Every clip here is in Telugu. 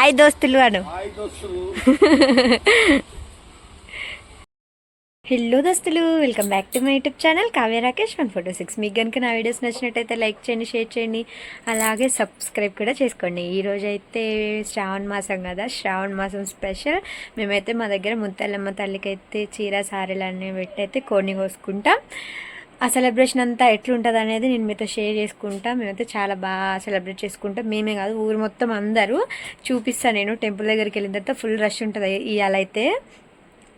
హాయ్ దోస్తులు అను. హలో దోస్తులు, welcome back to my YouTube channel Kavya Rakesh 146. మీకు కనుక నా వీడియోస్ నచ్చినట్టయితే లైక్ చేయండి, షేర్ చేయండి, అలాగే సబ్స్క్రైబ్ కూడా చేసుకోండి. ఈరోజు అయితే శ్రావణ మాసం కదా, శ్రావణ మాసం స్పెషల్ మేమైతే మా దగ్గర ముత్తల్లమ్మ తల్లికి అయితే చీర సారీలు అన్నీ పెట్టి అయితే కోడిని కోసుకుంటాం. ఆ సెలబ్రేషన్ అంతా ఎట్లుంటుంది అనేది నేను మీతో షేర్ చేసుకుంటా. మేమైతే చాలా బాగా సెలబ్రేట్ చేసుకుంటాం. మేమే కాదు, ఊరు మొత్తం అందరూ చూపిస్తాను. నేను టెంపుల్ దగ్గరికి వెళ్ళిన తర్వాత ఫుల్ రష్ ఉంటుంది. ఇవాళ అయితే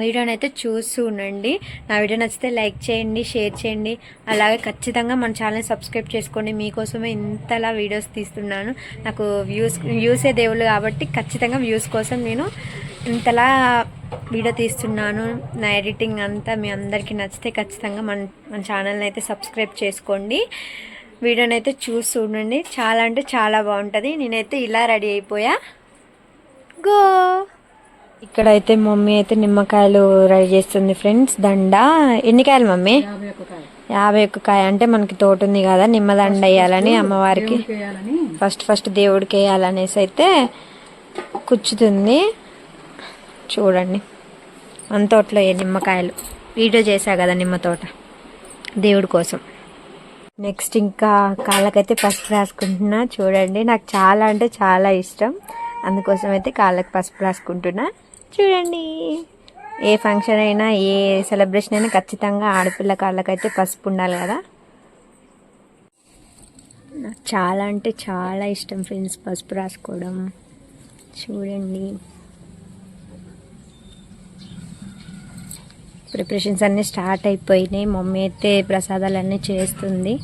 వీడియోని అయితే చూస్తూ ఉండండి. నా వీడియో నచ్చితే లైక్ చేయండి, షేర్ చేయండి, అలాగే ఖచ్చితంగా మన ఛానల్ సబ్స్క్రైబ్ చేసుకోండి. మీకోసమే ఇంతలా వీడియోస్ తీస్తున్నాను. నాకు వ్యూసే దేవుళ్ళు కాబట్టి ఖచ్చితంగా వ్యూస్ కోసం నేను ఇంతలా వీడియో తీస్తున్నాను. నా ఎడిటింగ్ అంతా మీ అందరికీ నచ్చితే ఖచ్చితంగా మన ఛానల్ని అయితే సబ్స్క్రైబ్ చేసుకోండి. వీడియోని అయితే చూస్తూ ఉండండి. చాలా అంటే చాలా బాగుంటుంది. నేనైతే ఇలా రెడీ అయిపోయా. గో. ఇక్కడైతే మమ్మీ అయితే నిమ్మకాయలు రెడీ చేస్తుంది ఫ్రెండ్స్. దండ ఎన్ని కాయలు మమ్మీ? 51 కాయ. అంటే మనకి తోట ఉంది కదా, నిమ్మదండ వేయాలని అమ్మవారికి ఫస్ట్ దేవుడికి వేయాలనేసి అయితే కూర్చుతుంది. చూడండి, మన తోటలో నిమ్మకాయలు వీడియో చేశా కదా, నిమ్మ తోట దేవుడి కోసం. నెక్స్ట్ ఇంకా కాళ్ళకైతే పసుపు రాసుకుంటున్నా. చూడండి, నాకు చాలా అంటే చాలా ఇష్టం, అందుకోసం అయితే కాళ్ళకి పసుపు రాసుకుంటున్నా. చూడండి, ఏ ఫంక్షన్ అయినా ఏ సెలబ్రేషన్ అయినా ఖచ్చితంగా ఆడపిల్ల కాళ్ళకైతే పసుపు ఉండాలి కదా. నాకు చాలా అంటే చాలా ఇష్టం ఫ్రెండ్స్ పసుపు రాసుకోవడం. చూడండి, ప్రిపరేషన్స్ అన్నీ స్టార్ట్ అయిపోయినాయి. మమ్మీ అయితే ప్రసాదాలన్నీ చేస్తుంది.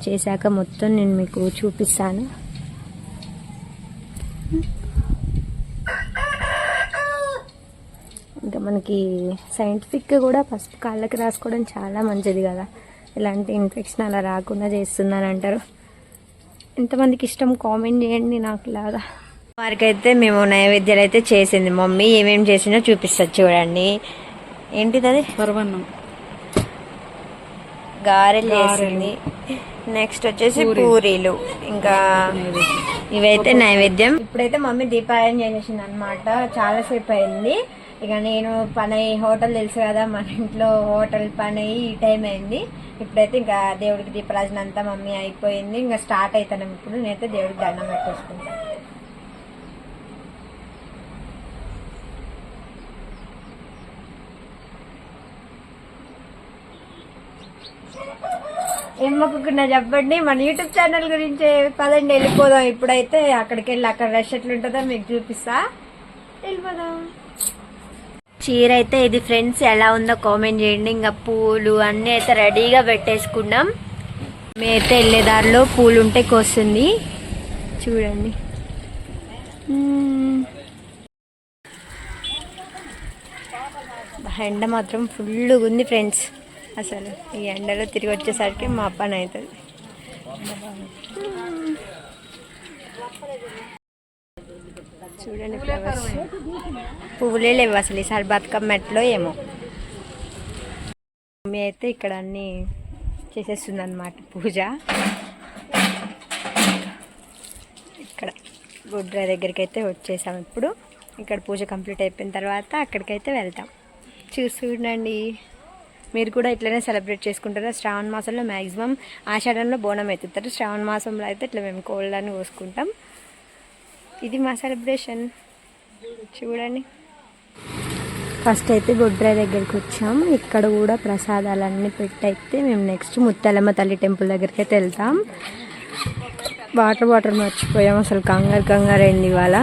చేశాక మొత్తం నేను మీకు చూపిస్తాను. ఇంకా మనకి సైంటిఫిక్గా కూడా పసుపు కాళ్ళకి రాసుకోవడం చాలా మంచిది కదా. ఇలాంటి ఇన్ఫెక్షన్ అలా రాకుండా చేస్తుందని అంటారు. ఎంతమందికి ఇష్టం కామెంట్ చేయండి నాకు లాగా. వారికైతే మేము నైవేద్యాలు అయితే చేసింది మమ్మీ. ఏమేమి చేసిందో చూపిస్తుంది చూడండి. ఏంటిది అది? పరమాన్నం, గారెలు చేసింది. నెక్స్ట్ వచ్చేసి పూరీలు, ఇంకా ఇవైతే నైవేద్యం. ఇప్పుడైతే మమ్మీ దీపారాయణ చేసేసింది అనమాట. చాలాసేపు అయింది. ఇక నేను పని హోటల్ తెలుసు కదా, మన ఇంట్లో హోటల్ పని ఈ టైం అయింది. ఇప్పుడైతే ఇంకా దేవుడికి దీపరాజన అంతా మమ్మీ అయిపోయింది. ఇంకా స్టార్ట్ అవుతాను. ఇప్పుడు నేనైతే దేవుడికి దండం పెట్టేసుకుంటాను. ఏం మొక్కుకున్నా చెప్పండి. మన యూట్యూబ్ ఛానల్ గురించి పదండి వెళ్ళిపోదాం. ఇప్పుడైతే అక్కడికి వెళ్ళి అక్కడ రష్ ఎట్లుంటుందో మీకు చూపిస్తా. వెళ్ళిపోదాం. చీర అయితే ఇది ఫ్రెండ్స్, ఎలా ఉందో కామెంట్ చేయండి. ఇంకా పూలు అన్నీ అయితే రెడీగా పెట్టేసుకున్నాం. మేమైతే వెళ్ళేదారిలో పూలు ఉంటే కోస్తుంది. చూడండి, ఎండ మాత్రం ఫుల్గా ఉంది ఫ్రెండ్స్. అసలు ఈ ఎండలో తిరిగి వచ్చేసరికి మా పని అవుతుంది. చూడండి, ఫ్లవర్స్ పువ్వులే లేవు అసలు. ఈసారి బతుకమ్మ ఎట్లో ఏమో. మమ్మీ అయితే ఇక్కడ అన్నీ చేసేస్తుంది అన్నమాట పూజ. ఇక్కడ గుడ్ర దగ్గరికి అయితే వచ్చేసాం. ఇప్పుడు ఇక్కడ పూజ కంప్లీట్ అయిపోయిన తర్వాత అక్కడికైతే వెళ్తాం. చూస్తుండండి. మీరు కూడా ఇట్లనే సెలబ్రేట్ చేసుకుంటారా? శ్రావణ మాసంలో మ్యాక్సిమం ఆషాఢంలో బోనం ఎత్తుతారు. శ్రావణ మాసంలో అయితే ఇట్లా మేము కోళ్ళని కోసుకుంటాం. ఇది మా సెలబ్రేషన్. చూడండి, ఫస్ట్ అయితే గుడ్ర దగ్గరికి వచ్చాం. ఇక్కడ కూడా ప్రసాదాలన్నీ పెట్టయితే మేము నెక్స్ట్ ముత్యాలమ్మ తల్లి టెంపుల్ దగ్గరికి అయితే వెళ్తాం. వాటర్ మర్చిపోయాం. అసలు కంగారు అయింది ఇవాళ.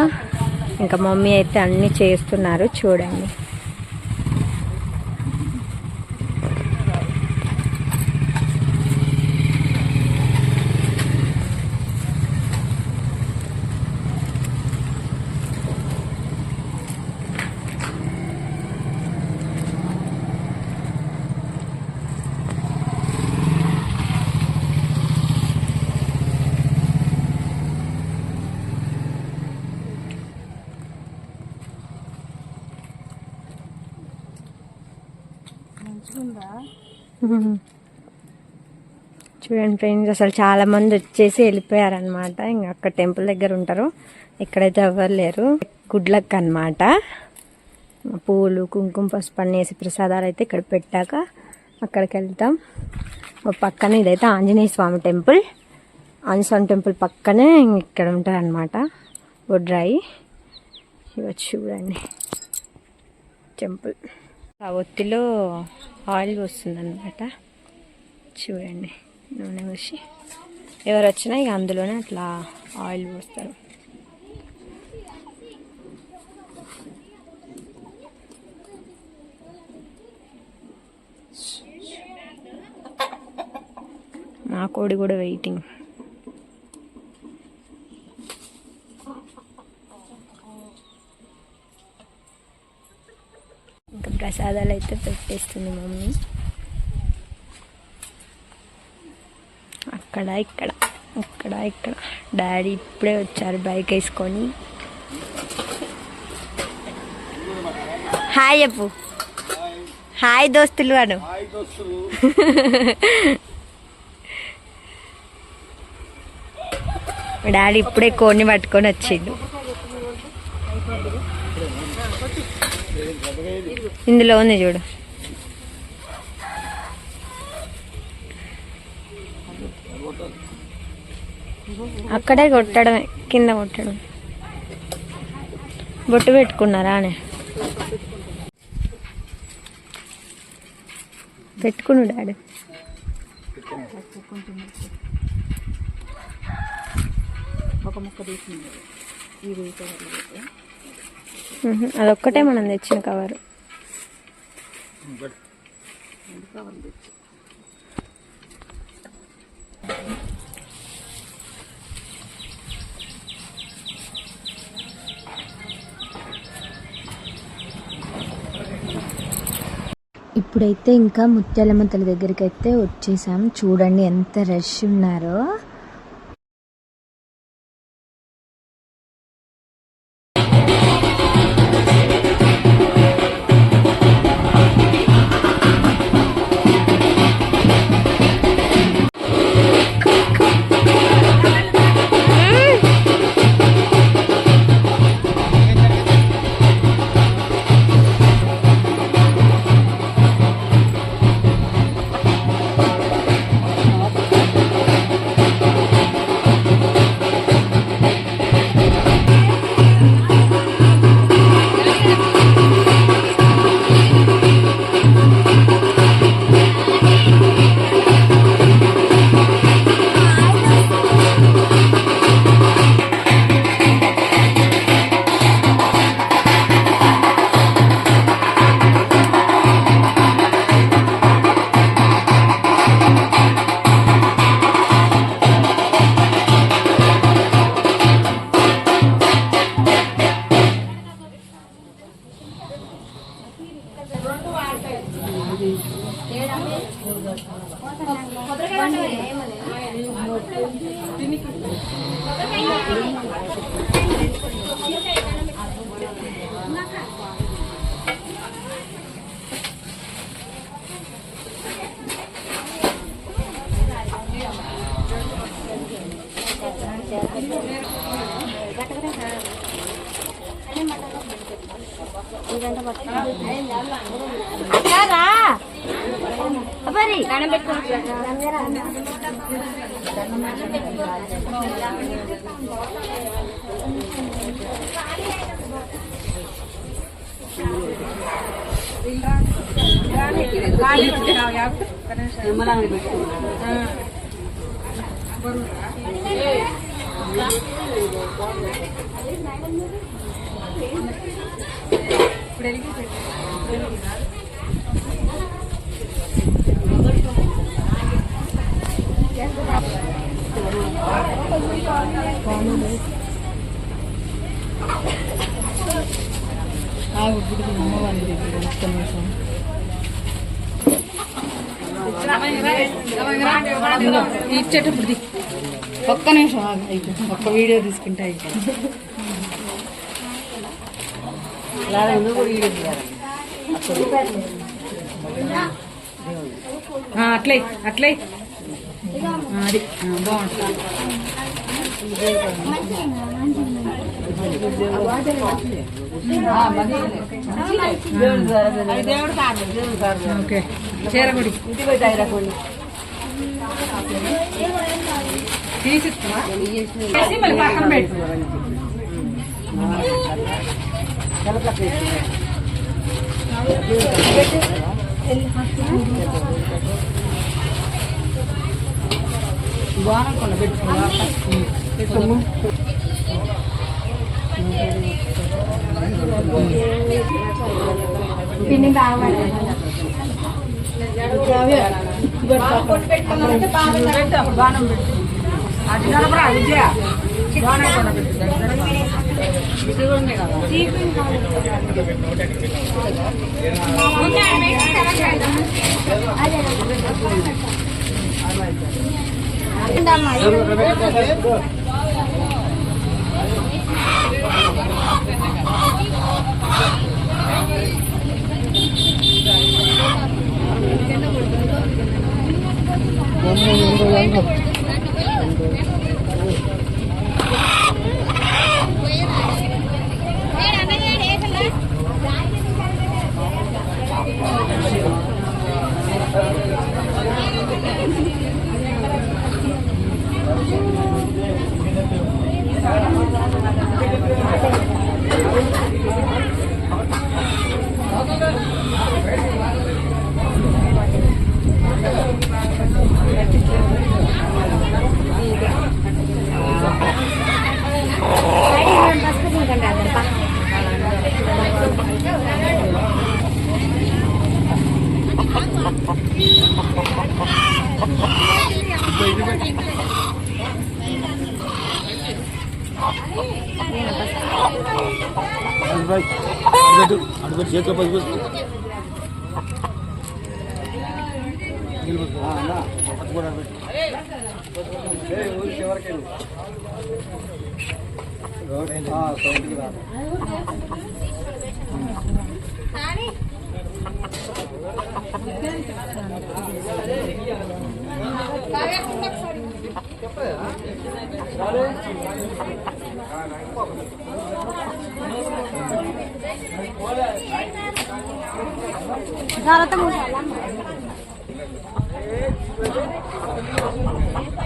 ఇంకా మమ్మీ అయితే అన్నీ చేస్తున్నారు. చూడండి, చూడండి ఫ్రెండ్స్, అసలు చాలా మంది వచ్చేసి వెళ్ళిపోయారనమాట. ఇంకా అక్కడ టెంపుల్ దగ్గర ఉంటారు, ఇక్కడైతే ఎవరు లేరు. గుడ్ లక్ అనమాట. పూలు కుంకుమ పసుపు అన్నేసి ప్రసాదాలు అయితే ఇక్కడ పెట్టాక అక్కడికి వెళ్తాం. పక్కన ఇదైతే ఆంజనేయ స్వామి టెంపుల్. ఆంజనేయ స్వామి టెంపుల్ పక్కనే ఇక్కడ ఉంటుంది అనమాట బొడ్రాయి. ఇవి చూడండి టెంపుల్. ఆ ఒత్తిలో ఆయిల్ వస్తుందన్నమాట. చూడండి, నూనె పోసి ఎవరు వచ్చినా ఇక అందులోనే అట్లా ఆయిల్ పోస్తారు. మా కోడి కూడా వెయిటింగ్. ఇంకా ప్రసాదాలు అయితే పెట్టేస్తుంది మమ్మీ. అక్కడ ఇక్కడ అక్కడ ఇక్కడ డాడీ ఇప్పుడే వచ్చారు బైక్ వేసుకొని. హాయ్ చెప్పు. హాయ్ దోస్తులు అను. డాడీ ఇప్పుడే కోడిని పట్టుకొని వచ్చిండు. ఇందులో ఉంది చూడు. అక్కడే కొట్టడమే, కింద కొట్టడం. బొట్టు పెట్టుకున్నారా అని పెట్టుకున్నాడు డాడీ. అదొక్కటే మనం తెచ్చిన కవరు. ఇప్పుడైతే ఇంకా ముత్యాలమ్మ తల్లి దగ్గరికి అయితే వచ్చేసాం. చూడండి ఎంత రష్ ఉన్నారో. ఇచ్చేటప్పుడు ఒక్క నిమిషం ఒక్క వీడియో తీసుకుంటే అట్లే అట్లే అది బాగుంటుంది. ఓకే చీరగుడి తీసిస్తున్నా మళ్ళీ పక్కన పెట్టు. బాగుండకుండా పెట్టుకున్నా పిన్ని బాగా బాణం పెట్టు అది నడపరా విజయ బాణం కూడా పెట్టు చేతిలో పది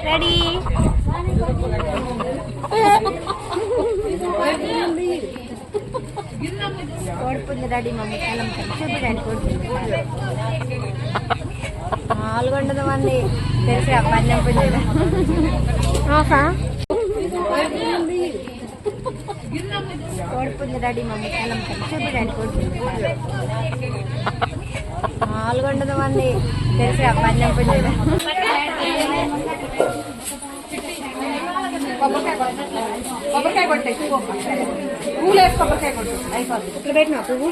రెడీ కోడిపుంది రెడీ మమ్మీ కలం చూపించండి కోడిపుంది 400 మంది తెలిసి పన్నెం పుంజులు కోడిపుంది రెడీ మమ్మీ కలం చూపించండి కోడిపుంది 400 మంది తెలిసి పన్నెం పుంజులు కొబ్బరికాయ కొట్టే పూలు వేసి కొబ్బరికాయ కొట్టు అయిపోతుంది. ఇక్కడ పెట్టినా పువ్వు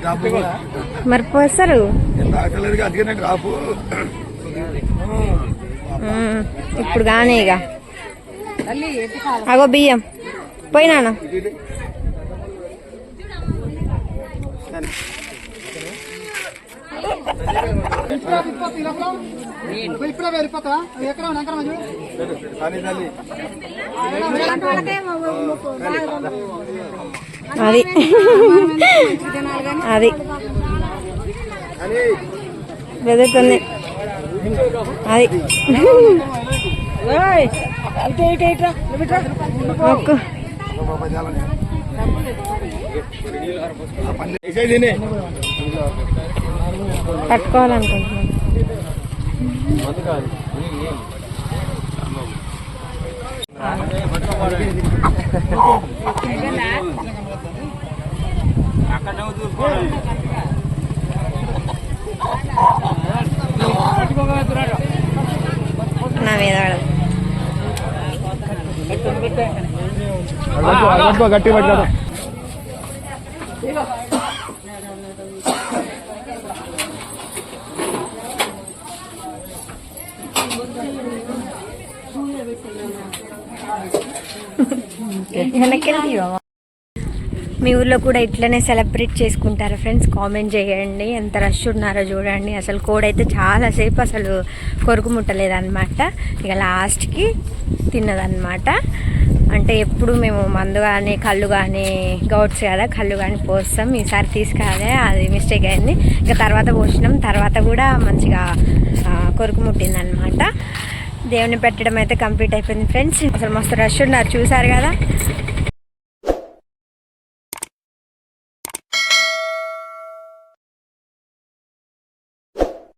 డ్రాపు మరి పోస్తారు. నేను తాకలేదు అందుకనే డ్రాపు. ఇప్పుడు కానీ ఇక అగో బియ్యం పోయినానా. అది అది బెదురుతుంది అది మొక్కు పట్టుకోవాలనుకుంటున్నాను. నా మీద పడదు. గట్టి పట్టాడు. మీ ఊర్లో కూడా ఇట్లనే సెలబ్రేట్ చేసుకుంటారా ఫ్రెండ్స్? కామెంట్ చేయండి. ఎంత రష్ ఉన్నారో చూడండి. అసలు కోడైతే చాలాసేపు అసలు కొరుకు ముట్టలేదన్నమాట. ఇక లాస్ట్కి తిన్నదన్నమాట. అంటే ఎప్పుడు మేము మందు కానీ కళ్ళు కానీ గౌట్స్ కదా కళ్ళు కానీ పోస్తాం. ఈసారి తీసుకురాలే, అది మిస్టేక్ అయింది. ఇక తర్వాత పోసినాం. తర్వాత కూడా మంచిగా కొరుకు ముట్టిందనమాట. దేవుని పెట్టడం అయితే కంప్లీట్ అయిపోయింది ఫ్రెండ్స్. అసలు మస్తు రష్ ఉన్నారు చూసారు కదా.